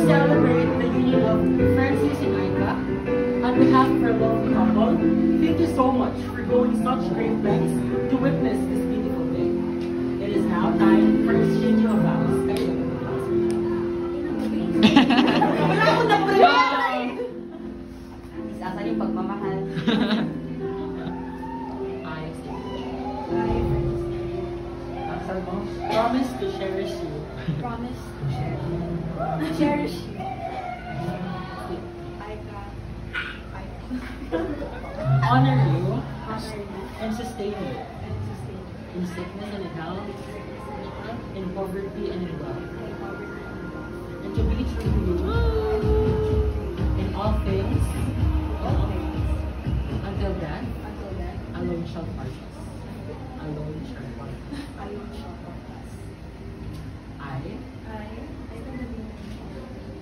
celebrate the union of Francis and Aika, on behalf of our lovely couple, thank you so much for going such great lengths to witness this beautiful day. It is now time for exchanging of vows. Wala ko na pala! Isasan yung pagmamahal. Promise to cherish you. Promise to cherish you. Honor you. And sustain you. In sickness and in health. In poverty and in wealth. And to be true to you. In all things. Until death. Alone shall part us. Alone shall part us. I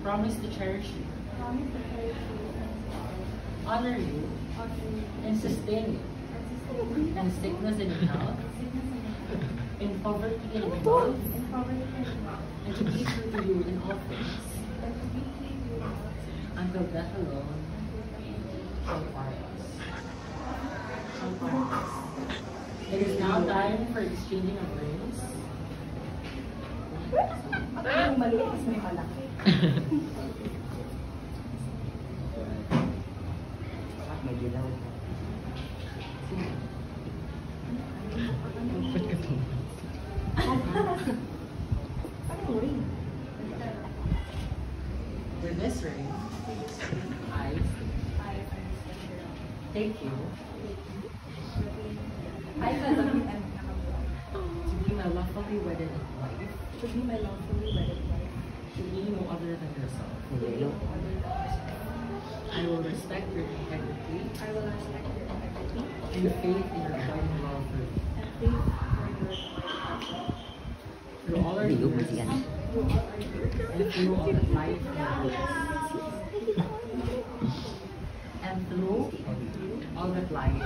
promise to cherish you. Honor you. And sustain you. In sickness and in health. In poverty and in wealth. And to be true to you in all things. Until death alone shall part us. It is now time for exchanging of rings. Yung maliit is may malaki. May dilaw. Ba't ka to? Ano ring? With this ring, I take you to be my lawfully wedded wife. To be my lawfully wedded wife. To be no other than yourself. I will respect your integrity. I will respect your integrity. And faith in your abiding love for me. And faith for your Through all our years. And through all that life brings. And through all that life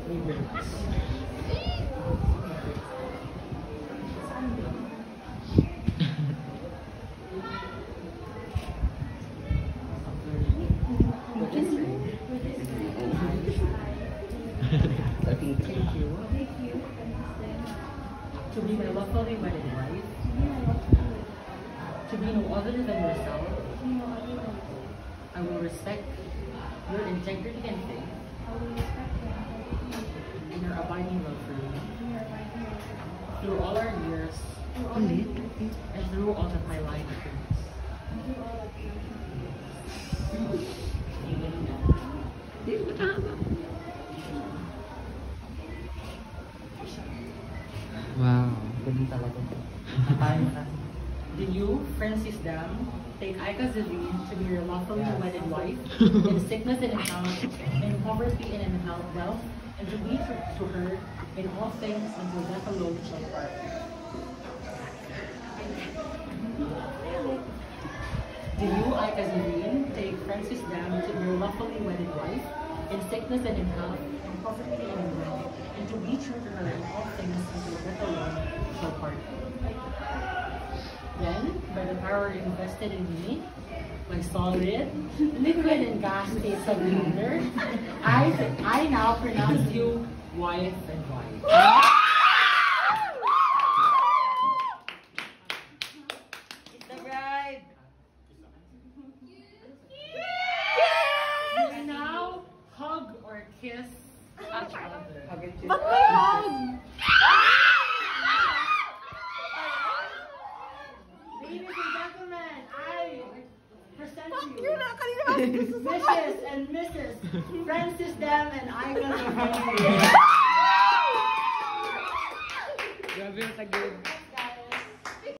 may bring us. Thank you. To be my lawfully wedded wife. To be no other than yourself. I will respect your integrity and faith. And your abiding love for me. Through all our years. And through all of my life brings. Wow. Ganun talaga. Do you, Francis Dam, take Aika Zavine to be your lawfully wedded wife, in sickness and in health, in poverty and in health, wealth, and to be true to her in all things until death alone shall part? Do you, Aika Zavine, take Francis Dam to be your lawfully wedded wife, in sickness and in health, in poverty and in wealth, and to be true to her in all things until death alone shall part? Then, by the power invested in me, my solid, liquid, and gas states of gender, I now pronounce you wife and wife. It's the bride! You can now hug or kiss each other. Ba't may hug? Ladies and gentlemen, I present to you Mrs. and Mrs. Francis Dam and Aika Zavine. Grabe yung tagid.